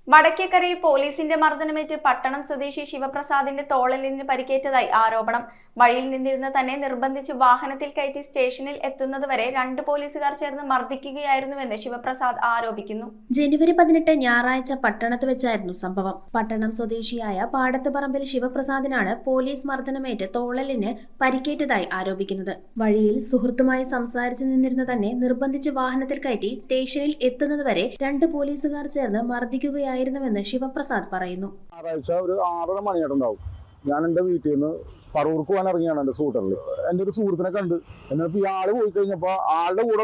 വടക്കേക്കരയിൽ പോലീസിന്റെ മർദ്ദനമേറ്റ് പട്ടണം സ്വദേശി ശിവപ്രസാദിന്റെ തോളലിന് പരിക്കേറ്റതായി ആരോപണം. വഴിയിൽ നിന്നിരുന്ന് തന്നെ നിർബന്ധിച്ച് വാഹനത്തിൽ കയറ്റി സ്റ്റേഷനിൽ എത്തുന്നതുവരെ 2 പോലീസുകാർ ചേർന്ന് മർദ്ദിക്കുകയായിരുന്നുവെന്ന് ശിവപ്രസാദ് ആരോപിക്കുന്നു. ജനുവരി 18 ഞായറാഴ്ച പട്ടണത്ത് വെച്ചായിരുന്നു സംഭവം. പട്ടണം സ്വദേശിയായ പാടത്തുപറമ്പിൽ ശിവപ്രസാദിനാണ് പോലീസ് മർദ്ദനമേറ്റ് തോളലിന് പരിക്കേറ്റതായി ആരോപിക്കുന്നത്. വഴിയിൽ സുഹൃത്തുമായി സംസാരിച്ചു നിന്നിരുന്ന് തന്നെ നിർബന്ധിച്ച് വാഹനത്തിൽ കയറ്റി സ്റ്റേഷനിൽ എത്തുന്നതുവരെ 2 പോലീസുകാർ ചേർന്ന് മർദ്ദിക്കുകയായിരുന്നുവെന്ന് ശിവപ്രസാദ് പറയുന്നു. ഞായറാഴ്ച ഒരു 6:30 മണിയായിട്ടുണ്ടാവും. ഞാൻ എൻ്റെ വീട്ടിൽ നിന്ന് പറവൂർക്ക് പോകാൻ ഇറങ്ങിയാണ് എൻ്റെ സ്കൂട്ടറിൽ. എൻ്റെ ഒരു സുഹൃത്തിനെ കണ്ട് എന്നിട്ട് ഇയാള് പോയി കഴിഞ്ഞപ്പോൾ ആളുടെ കൂടെ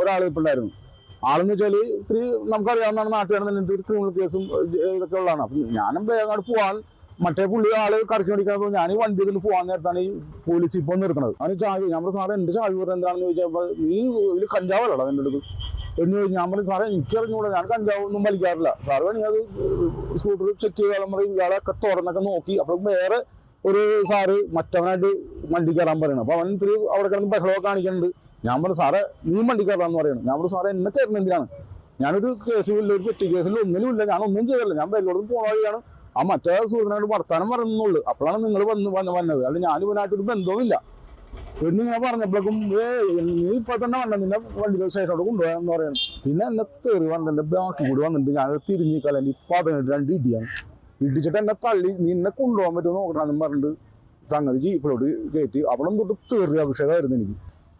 ഒരാൾ ഇപ്പോൾ ഉണ്ടായിരുന്നു. ആളെന്ന് വെച്ചാൽ ഇത്തിരി നമുക്കറിയാവുന്നതാണ്, നാട്ടുകാരെന്ന് ഒരു ക്രിമിനൽ കേസും ഇതൊക്കെ ഉള്ളതാണ്. അപ്പം ഞാനും വേഗം പോകാൻ മറ്റേ ആള് കറക്കി മേടിക്കാൻ ഞാൻ ഈ വണ്ടി ഇതിന് പോകാൻ നേരത്താണ് ഈ പോലീസ് ഇപ്പോൾ നിർത്തുന്നത്. അതിന് ചാവി ഞാൻ പറഞ്ഞു, സാറേ എൻ്റെ ചാവി പറഞ്ഞത് എന്താണെന്ന് ചോദിച്ചപ്പോൾ നീ ഇതിൽ കഞ്ചാവല്ലോ എൻ്റെ അടുത്ത് എന്ന് ചോദിച്ചു. ഞാൻ പറഞ്ഞു, സാറേ എനിക്കറിഞ്ഞൂടെ, ഞാൻ കഞ്ചാവൊന്നും വലിക്കാറില്ല. സാറ് വേണമെങ്കിൽ അത് സ്കൂട്ടർ ചെക്ക് ചെയ്താലും പറയും. ഇയാളൊക്കെ തുറന്നൊക്കെ നോക്കി. അപ്പോൾ വേറെ ഒരു സാറ് മറ്റവനായിട്ട് വണ്ടി കയറാൻ പറയണം. അപ്പോൾ അവൻ ഇത്തിരി അവിടെ കിടന്ന് ബഹളമൊക്കെ കാണിക്കുന്നുണ്ട്. ഞാൻ പറഞ്ഞു, സാറേ നീ വണ്ടി കയറാന്ന് പറയണം. ഞാൻ പറഞ്ഞു, സാറേ എന്നെ കയറുന്ന എന്തിനാണ്? ഞാനൊരു കേസുമില്ല, ഒരു പെറ്റി കേസിൽ ഒന്നിനുമില്ല, ഞാൻ ഒന്നും ചെയ്തില്ല. ഞാൻ വെല്ലോടത്തും പോണ വഴിയാണ്. ആ മറ്റേ സുഹൃത്തിനായിട്ട് വർത്താനം പറയുന്നുള്ളൂ. അപ്പോഴാണ് നിങ്ങൾ വന്നത്. അല്ലെങ്കിൽ ഞാൻ ഇവനായിട്ടൊരു ബന്ധവുമില്ല എന്നിങ്ങനെ പറഞ്ഞപ്പോഴേക്കും നീ ഇപ്പൊ തന്നെ വന്ന നിന്നെ വണ്ടി സ്റ്റേഷനോട് കൊണ്ടുപോകാന്ന് പറയണം. പിന്നെ എന്നെ തെറി വന്നെ ബാക്കി കൂടി വന്നിട്ട് ഞാൻ തിരിഞ്ഞിക്കല്ല ഇപ്പൊ 2 ഇടിയാണ്. ഇടിച്ചിട്ട് എന്നെ തള്ളി നിന്നെ കൊണ്ടുപോകാൻ പറ്റുമോ നോക്കണമെന്ന് പറഞ്ഞിട്ട് സംഗതി ജീപ്പിലോട്ട് കയറ്റി. അവിടെ തൊട്ട് തെറി അഭിഷേകമായിരുന്നു എനിക്ക്.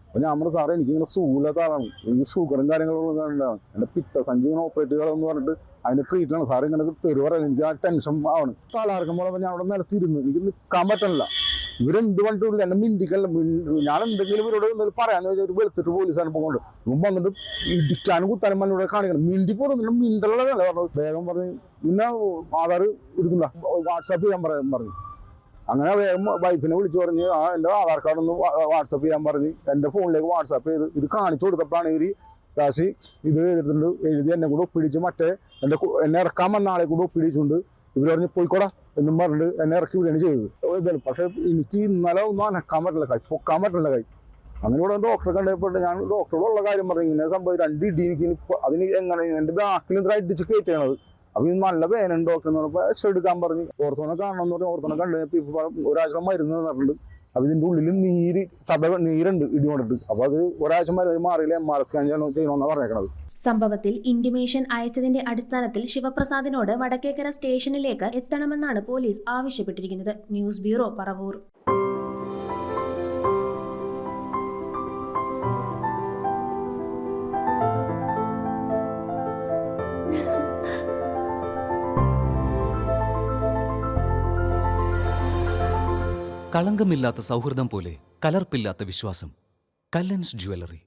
അപ്പോൾ ഞാൻ പറഞ്ഞു, സാറേ എനിക്കിങ്ങനെ സൂലത്താണ്, എനിക്ക് ഷുഗറും കാര്യങ്ങളൊക്കെ ഉണ്ടാവും, എൻ്റെ പിത്തസഞ്ചി ഇങ്ങനെ ഓപ്പറേറ്റ് ചെയ്യണമെന്ന് പറഞ്ഞിട്ട് അതിൻ്റെ ട്രീറ്റാണ്. സാറ് ഇങ്ങനെ തെറി പറയാൻ എനിക്ക് ആ ടെൻഷൻ ആവണം. തളർക്കുമ്പോൾ ഞാൻ അവിടെ നിലത്തിരുന്നു, എനിക്ക് നിൽക്കാൻ പറ്റണില്ല. ഇവരെന്ത് പറഞ്ഞിട്ടില്ല, എന്നെ മിണ്ടിക്കല്ല. ഞാൻ എന്തെങ്കിലും ഇവരോട് പറയാന്ന് വെച്ചാൽ ഒരു വെളുത്തിട്ട് പോലീസാണ് പോകുന്നുണ്ട്. ഇവൻ വന്നിട്ട് ഇടിക്കാനും കുത്താനും മണ്ണിവിടെ കാണിക്കണം. മിണ്ടി പോകുന്നില്ല, മിണ്ടുള്ളതല്ല പറഞ്ഞത്. വേഗം പറഞ്ഞ് പിന്നെ ആധാർ എടുക്കില്ല, വാട്സാപ്പ് ചെയ്യാൻ പറഞ്ഞു. അങ്ങനെ വേഗം വൈഫിനെ വിളിച്ചു പറഞ്ഞ് എൻ്റെ ആധാർ കാർഡ് ഒന്ന് വാട്സാപ്പ് ചെയ്യാൻ പറഞ്ഞ് എൻ്റെ ഫോണിലേക്ക് വാട്സാപ്പ് ചെയ്ത് ഇത് കാണിച്ചു കൊടുത്തപ്പോഴാണ് ഇവർ കാശി ഇത് ചെയ്തിട്ടുണ്ട് എഴുതി എന്നെ കൂടെ ഒപ്പിടിച്ച് മറ്റേ എന്നെ ഇറക്കാൻ വന്ന ആളെ കൂടെ ഒപ്പിടിച്ചുകൊണ്ട് ഇവർ പറഞ്ഞ് പോയിക്കോടാ എന്നും പറഞ്ഞിട്ട് എന്നെ ഇറക്കി വിടുകയാണ് ചെയ്തത്. പക്ഷേ എനിക്ക് ഇന്നലെ ഒന്നും അനക്കാൻ പറ്റില്ല, പൊക്കാൻ പറ്റില്ല കൈ. അങ്ങനെ ഇവിടെ ഡോക്ടറെ കണ്ടപ്പോൾ ഞാൻ ഡോക്ടറോടുള്ള കാര്യം പറഞ്ഞു, ഇങ്ങനെ സംഭവം 2 ഇടി എനിക്ക് അതിന് എങ്ങനെ എൻ്റെ ബാക്കിൽ ഇത്ര ഇടിച്ച് കയറ്റണത്. അപ്പോൾ ഇത് നല്ല വേനുണ്ട് ഡോക്ടർ എന്ന് പറഞ്ഞപ്പോൾ എക്സ്റേ എടുക്കാൻ പറഞ്ഞു. ഓർത്തോനെ കാണണമെന്ന് പറഞ്ഞാൽ ഓർത്തോനെ കണ്ടു കഴിഞ്ഞപ്പോൾ ഒരാഴ്ച മരുന്ന് തന്നിട്ടുണ്ട്. അപ്പോൾ ഇതിൻ്റെ ഉള്ളിൽ നീരുണ്ട് ഇടി കൊണ്ടിട്ട്. അപ്പോൾ അത് ഒരാഴ്ച മരുന്ന് മാറിയില്ല, MRI സ്കാൻ ചെയ്യണമെന്നാണ് പറഞ്ഞേക്കണത്. സംഭവത്തിൽ ഇന്റിമേഷൻ അയച്ചതിന്റെ അടിസ്ഥാനത്തിൽ ശിവപ്രസാദിനോട് വടക്കേക്കര സ്റ്റേഷനിലേക്ക് എത്തണമെന്നാണ് പോലീസ് ആവശ്യപ്പെട്ടിരിക്കുന്നത്. News bureau, Paravur. കളങ്കമില്ലാത്ത സൗഹൃദം പോലെ കലർപ്പില്ലാത്ത വിശ്വാസം. കല്ലൻസ് ജ്വല്ലറി.